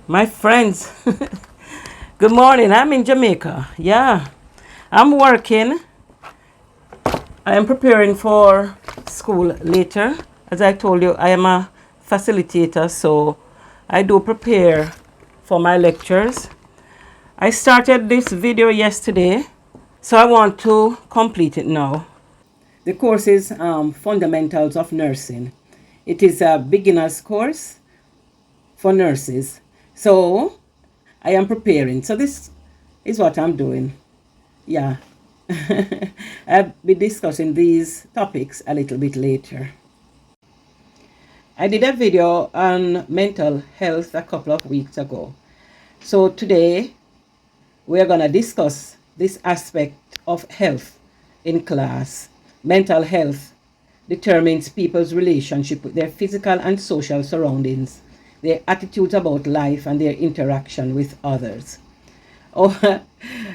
My friends, good morning. I'm in Jamaica. Yeah, I'm working. I am preparing for school later. As I told you, I am a facilitator, so I do prepare for my lectures. I started this video yesterday, so I want to complete it now. The course is Fundamentals of Nursing. It is a beginner's course for nurses. So I am preparing. So this is what I'm doing. Yeah. I'll be discussing these topics a little bit later. I did a video on mental health a couple of weeks ago. So today we are going to discuss this aspect of health in class. Mental health determines people's relationship with their physical and social surroundings, their attitudes about life, and their interaction with others. Oh,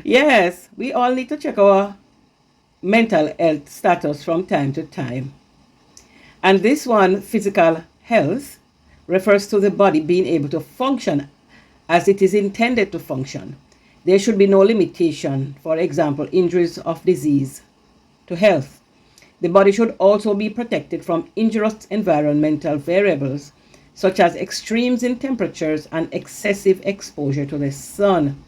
yes, we all need to check our mental health status from time to time. And this one, physical health, refers to the body being able to function as it is intended to function. There should be no limitation, for example, injuries of disease to health. The body should also be protected from injurious environmental variables, such as extremes in temperatures and excessive exposure to the sun.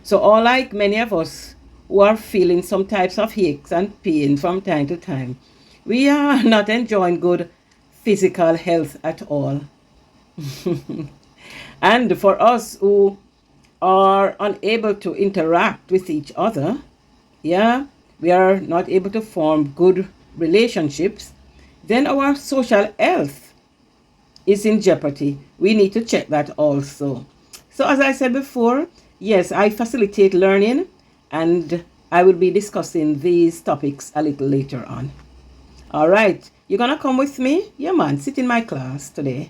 So, all like many of us who are feeling some types of aches and pain from time to time, we are not enjoying good physical health at all. And for us who are unable to interact with each other, yeah, we are not able to form good relationships, then our social health is in jeopardy. We need to check that also. So as I said before, yes, I facilitate learning, and I will be discussing these topics a little later on. All right, you're gonna come with me? Yeah, man, sit in my class today.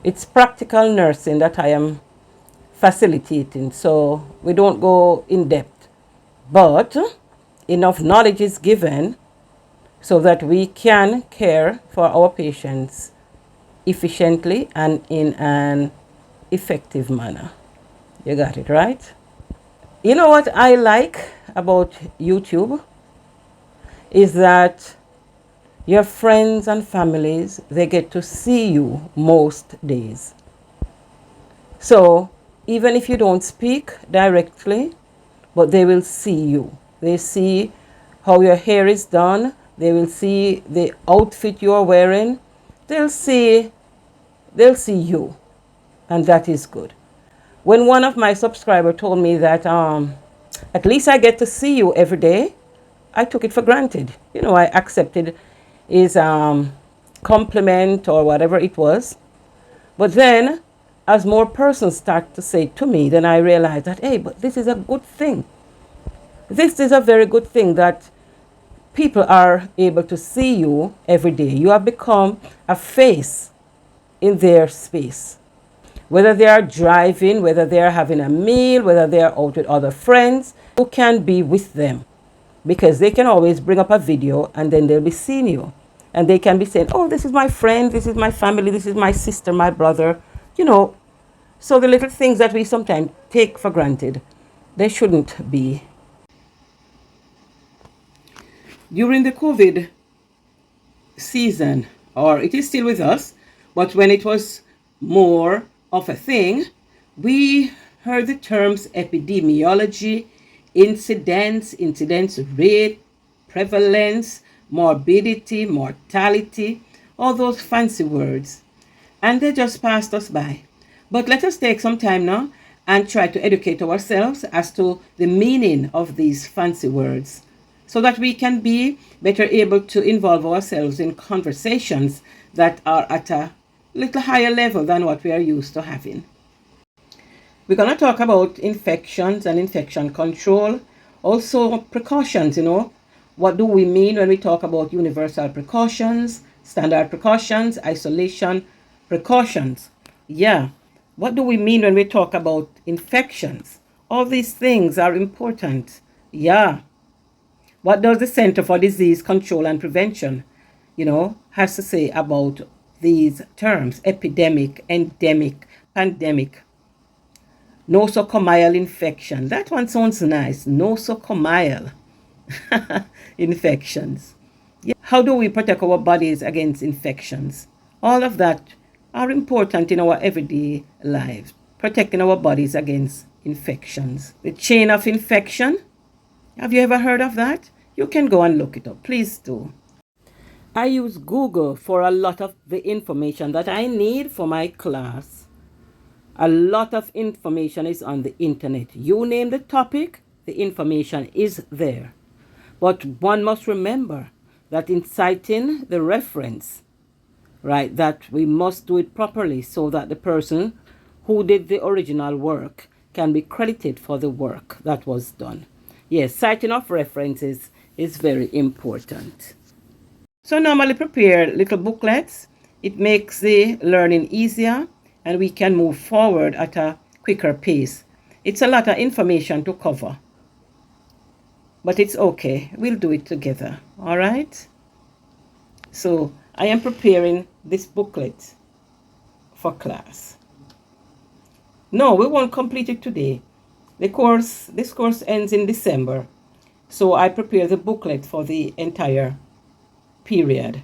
It's practical nursing that I am facilitating, so we don't go in depth, but enough knowledge is given so that we can care for our patients efficiently and in an effective manner. You got it, right? You know what I like about YouTube is that your friends and families, they get to see you most days. So even if you don't speak directly, but they will see you. They see how your hair is done. They will see the outfit you are wearing. They'll see you, and that is good. When one of my subscribers told me that at least I get to see you every day, I took it for granted. You know, I accepted his compliment or whatever it was. But then, as more persons start to say to me, then I realize that, hey, but this is a good thing. This is a very good thing that people are able to see you every day. You have become a face in their space. Whether they are driving, whether they are having a meal, whether they are out with other friends, you can be with them because they can always bring up a video and then they'll be seeing you. And they can be saying, oh, this is my friend, this is my family, this is my sister, my brother, you know. So the little things that we sometimes take for granted, they shouldn't be. During the COVID season, or it is still with us, but when it was more of a thing, we heard the terms epidemiology, incidence rate, prevalence, morbidity, mortality, all those fancy words. And they just passed us by. But let us take some time now and try to educate ourselves as to the meaning of these fancy words, so that we can be better able to involve ourselves in conversations that are at a little higher level than what we are used to having. We're going to talk about infections and infection control, also precautions, you know. What do we mean when we talk about universal precautions, standard precautions, isolation precautions? Yeah. What do we mean when we talk about infections? All these things are important. Yeah. What does the Center for Disease Control and Prevention, has to say about these terms? Epidemic, endemic, pandemic. nosocomial infection. That one sounds nice. Nosocomial infections. Yeah. How do we protect our bodies against infections? All of that are important in our everyday lives. Protecting our bodies against infections. The chain of infection. Have you ever heard of that? You can go and look it up. Please do. I use Google for a lot of the information that I need for my class. A lot of information is on the internet. You name the topic, the information is there. But one must remember that in citing the reference, right, that we must do it properly so that the person who did the original work can be credited for the work that was done. Yes, citing of references is very important. So normally prepare little booklets. It makes the learning easier and we can move forward at a quicker pace. It's a lot of information to cover, but it's okay. We'll do it together. All right? So I am preparing this booklet for class. No, we won't complete it today. This course ends in December. So I prepare the booklet for the entire period.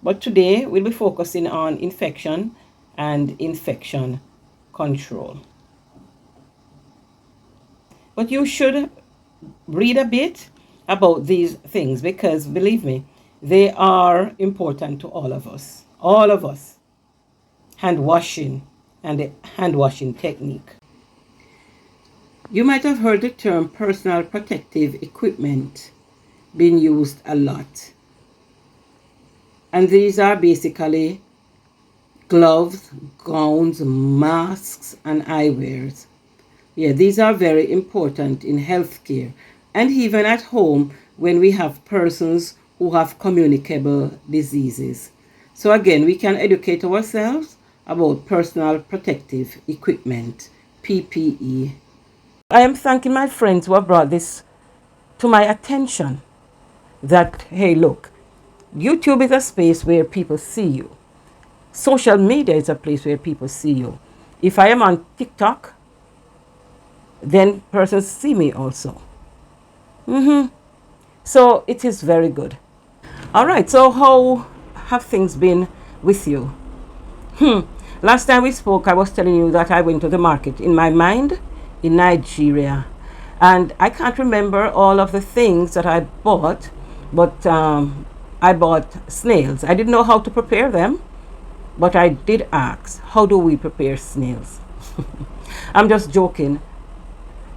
But today we'll be focusing on infection and infection control. But you should read a bit about these things because believe me, they are important to all of us. All of us. Hand washing and the hand washing technique. You might have heard the term personal protective equipment being used a lot. And these are basically gloves, gowns, masks, and eyewears. Yeah, these are very important in healthcare and even at home when we have persons who have communicable diseases. So again, we can educate ourselves about personal protective equipment, PPE. I am thanking my friends who have brought this to my attention that, hey, look, YouTube is a space where people see you. Social media is a place where people see you. If I am on TikTok, then persons see me also. So it is very good. All right, so how have things been with you? Last time we spoke, I was telling you that I went to the market in my mind in Nigeria. And I can't remember all of the things that I bought, but I bought snails. I didn't know how to prepare them, but I did ask, how do we prepare snails? I'm just joking.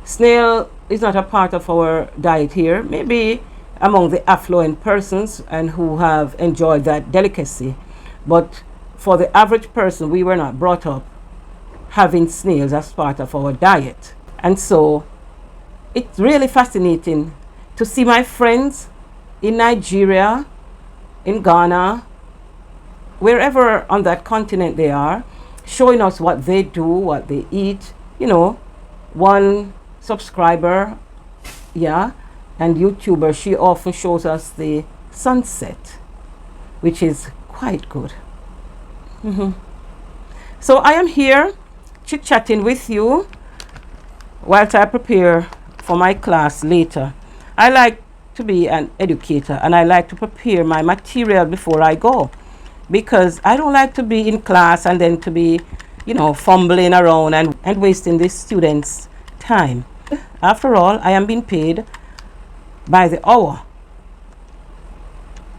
Snail is not a part of our diet here, maybe among the affluent persons and who have enjoyed that delicacy. But for the average person, we were not brought up having snails as part of our diet. And so it's really fascinating to see my friends in Nigeria, in Ghana, wherever on that continent they are, showing us what they do, what they eat. You know, one subscriber, yeah, and YouTuber, she often shows us the sunset, which is quite good. So I am here chit-chatting with you whilst I prepare for my class later. I like to be an educator and I like to prepare my material before I go, because I don't like to be in class and then to be, you know, fumbling around and wasting the students' time. After all, I am being paid by the hour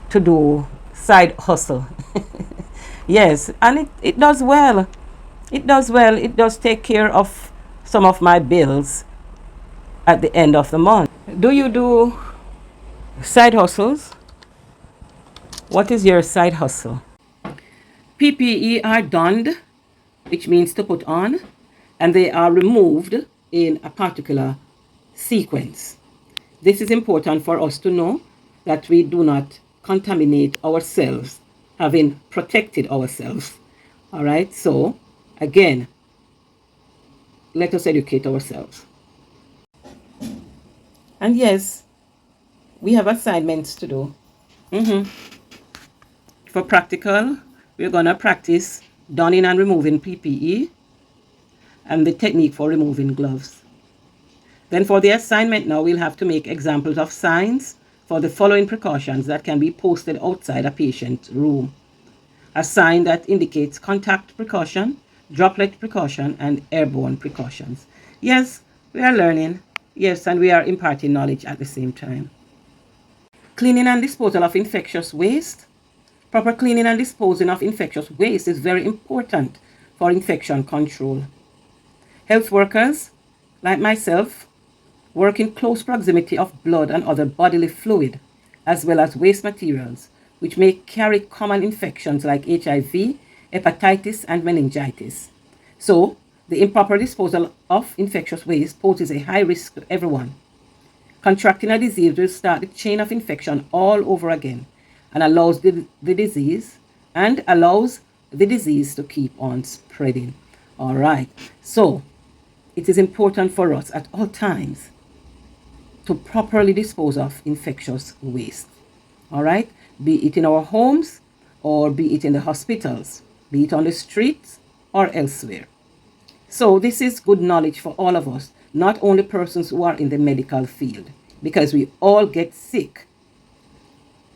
to do side hustle. Yes, and it does well. It does well. It does take care of some of my bills at the end of the month. Do you do side hustles? What is your side hustle? PPE are donned, which means to put on, and they are removed in a particular sequence. This is important for us to know that we do not contaminate ourselves, having protected ourselves. All right, so again, let us educate ourselves. And yes, we have assignments to do. For practical, we're going to practice donning and removing PPE. and the technique for removing gloves. Then for the assignment now, we'll have to make examples of signs for the following precautions that can be posted outside a patient's room. A sign that indicates contact precaution, droplet precaution, and airborne precautions. Yes, we are learning. Yes, and we are imparting knowledge at the same time. Cleaning and disposal of infectious waste. Proper cleaning and disposing of infectious waste is very important for infection control. Health workers, like myself, work in close proximity of blood and other bodily fluid, as well as waste materials, which may carry common infections like HIV, hepatitis, and meningitis. So, the improper disposal of infectious waste poses a high risk to everyone. Contracting a disease will start the chain of infection all over again and allows the disease to keep on spreading. All right. So, it is important for us at all times to properly dispose of infectious waste. All right? Be it in our homes or be it in the hospitals, be it on the streets or elsewhere. So this is good knowledge for all of us, not only persons who are in the medical field, because we all get sick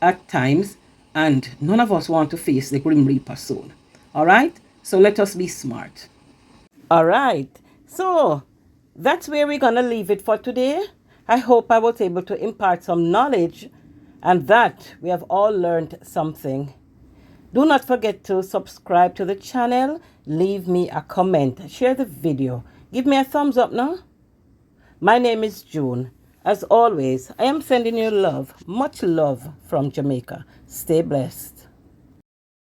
at times and none of us want to face the Grim Reaper soon. All right? So let us be smart. All right. So that's where we're going to leave it for today. I hope I was able to impart some knowledge and that we have all learned something. Do not forget to subscribe to the channel, leave me a comment, share the video, give me a thumbs up now. My name is June. As always, I am sending you love, much love from Jamaica. Stay blessed.